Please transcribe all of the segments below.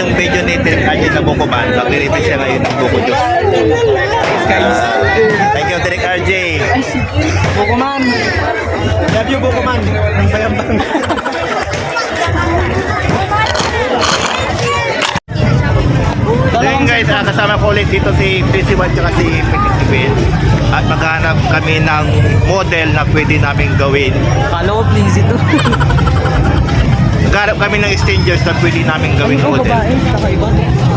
yung video ni Direk RJ na buko man. Nag-release siya ngayon ng buko Diyos. Thank you, Direk RJ. Buko man. Love you, buko man. Ang bayang-bang. So yun guys, kasama ko ulit dito si Tracy One at si Petit Vince. At maghanap kami ng model na pwede namin gawin. Kala ko please ito. Maghanap kami ng exchangers na pwede namin gawin model. Babae, kakaiba.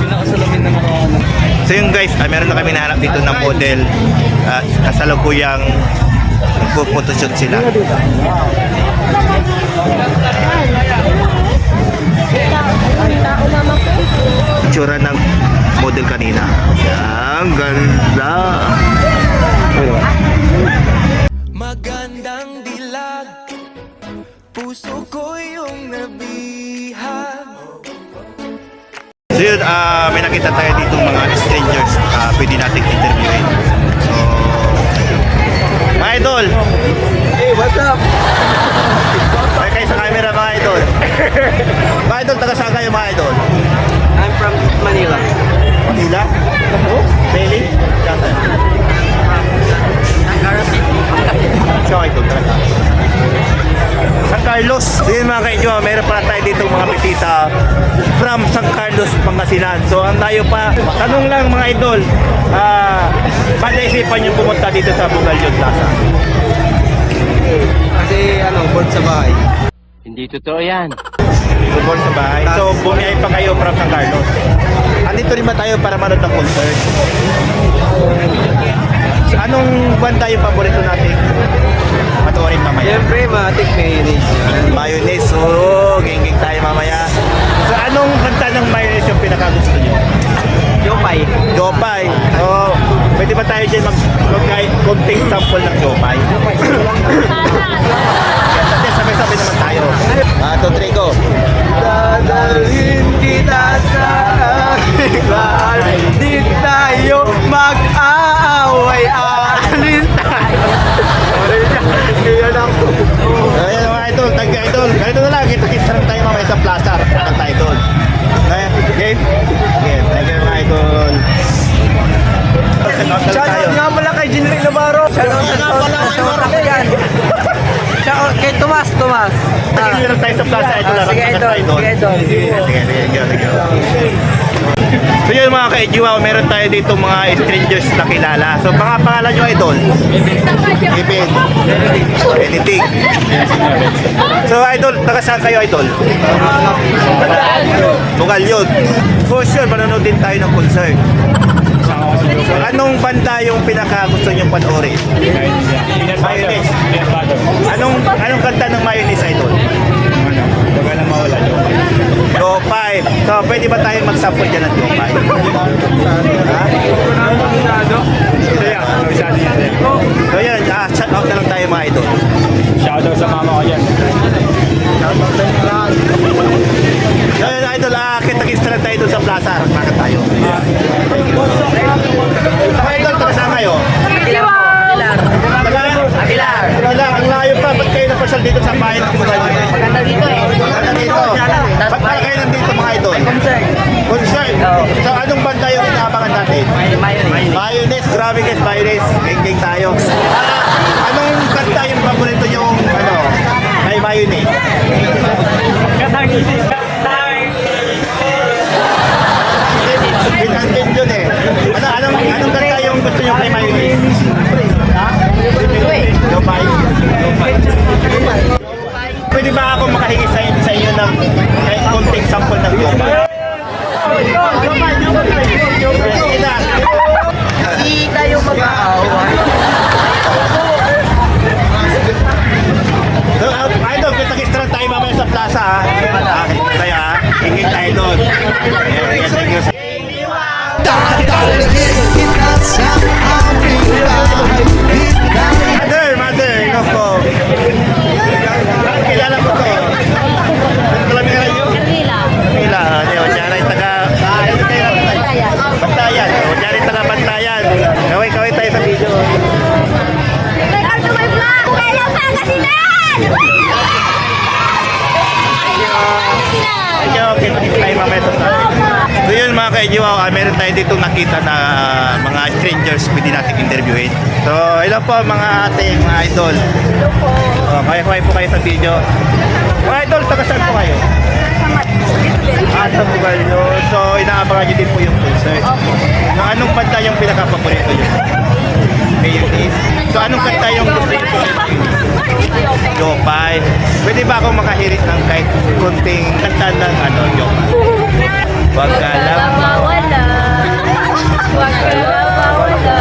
Pinakasalamin ng mga ano. So yun guys, meron na kami nahanap dito ng model. Kasalukuyang photoshoot sila. Itsura ng model kanina. Ang ganda. Magandang dilag, puso ko yung nabihag. So yun, may nakita tayo dito mga strangers. Pwede nating interviewin. So, mga idol. Hey, what's up? Ay kayo sa camera mga idol. Mga idol, taga saan kayo mga idol? I'm from Manila. Manila? Delhi? Saan? Ikaw idol talaga. San Carlos. So yun mga kaidyo, meron pala tayo dito mga bisita from San Carlos, Pangasinan. So ang tayo pa, tanong lang mga idol, ba't naisipan nyo pumunta dito sa Bugalyon Plaza? Kasi board sa bahay. Hindi totoo yan. Football sa bahay. So bumiyay pa kayo from San Carlos. Andito rin ba tayo para manood ng concert? So, anong banda yung paborito natin? Matuorin mamaya. Siyempre, matik mayonnaise. Mayonnaise. Oh, ging-ging tayo mamaya. So anong kanta ng mayonnaise yung pinakagusto nyo? Yopay. Jopay. Oh, pwede ba tayo dyan mag-kahit konting sample ng Jopay? Sabay-sabay naman tayo. 2, 3, go. Dadalhin kita sa aking bahay. Di tayo mag-aaway. Alis tayo. Kaya lang po. Ayan mga idol, thank you idol. Ganito na lang, kita-kita lang tayo mamaya sa plaza. At tayo idol. Okay, game? Game, thank you mga idol. Shoutout nga pala kay Jinri Navarro. Shoutout sa Takyan. Shoutout kay Tomas. Sige lang tayo sa plaza, idol. Sige idol. Sige. So yun mga ka-EGWA, meron tayo dito mga strangers na kilala. So mga pangalan nyo idol? Ibin. Anything. So idol, taga saan kayo idol? Bugalyon. For sure, manonood din tayo ng concert. So anong banda yung pinaka gusto nyo panoorin? Mayonnaise. Anong kanta ng Mayonnaise idol? Jopay. So, pwede ba tayo mag-sample dyan ng Jopay? So, yun. Shout out na lang tayo mga idol. Shout out sa mama ko dyan. So, yun idol. Kita-kista lang tayo doon sa plaza. Bakit tayo? Idol, taga saan kayo? Aguilar. Ang layo pa. Ba't kayo napasal dito sa bayan? Maganda dito eh. Maganda dito. Ba't pala kayo nandito mga idol? Concert. So anong banda yung inaabangan natin? Mayonnaise. Grabe guys, mayonnaise. Geng-geng tayo. Anong kanta yung paborito yung may mayonnaise? Pinantin yun eh. Anong kanta yung gusto nyo kay mayonnaise? Jopay. Pwede ba ako makahingi sa inyo ng kahit konting sample ng Jopay? Hindi tayo mag-aaway. So, idol, kita-kista lang tayo mamaya sa plaza ha. Tayo ha. Hingin tayo doon. Thank you. Dadalhin kita sa aking bahay. Mother, nako. Kilala ko to. Kalami ka rin yun? Camila. Diyan ay taga... Bantayan. Diyan ay taga Bantayan. Kaway tayo sa video. Welcome to my vlog! Hello, Pangasinan! Thank you. Kita tayo mamaya sa plaza. ka-enjoy, meron tayo dito nakita na mga strangers pwede natin interviewin. So, hello po mga ate, mga idol. Hello po. Kaya po kayo sa video. Mga idol, taga saan po kayo? Sa Bugalyo. So, inaabangan nyo din po yung concert. So, anong kanta yung pinaka-paborito nyo? Mayonnaise. So, anong kanta yung gusto nyo po? Jopay. Pwede ba akong makahirit ng kahit konting kanta ng Jopay? Huwag ka lang mawala. Huwag ka lang mawala.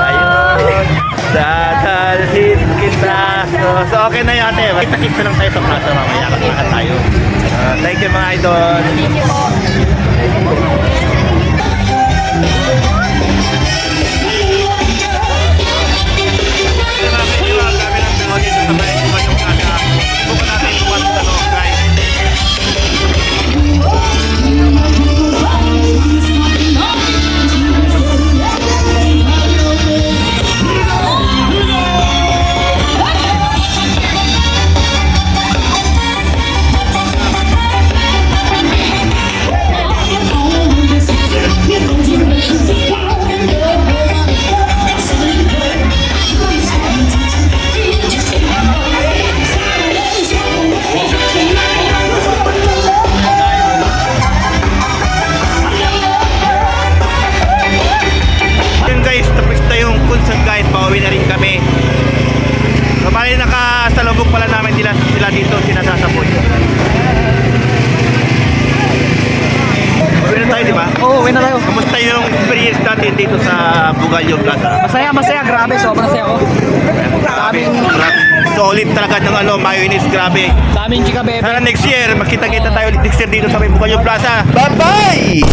ayun. Dadalhin kita. So okay na yun ate. Kita-kits na lang tayo sa plaza mamaya. Kakita tayo. Thank you mga idol. Thank you po. Yun guys, tapos na yung concert guys, pauwi na rin kami. So bali nakasalubog pala namin sila dito, sinasasapoy. Pauwi na tayo, di ba? Oo, win na tayo. Kamusta yung experience natin dito sa Bugalyo Plaza? Masaya, grabe. Sobrang saya ko. Grabe. Solid talaga ng mayonnaise, grabe. Sa aming chika bebe. Sana next year, magkita-kita tayo ulit next year dito sa may Bugalyo Plaza. Bye-bye!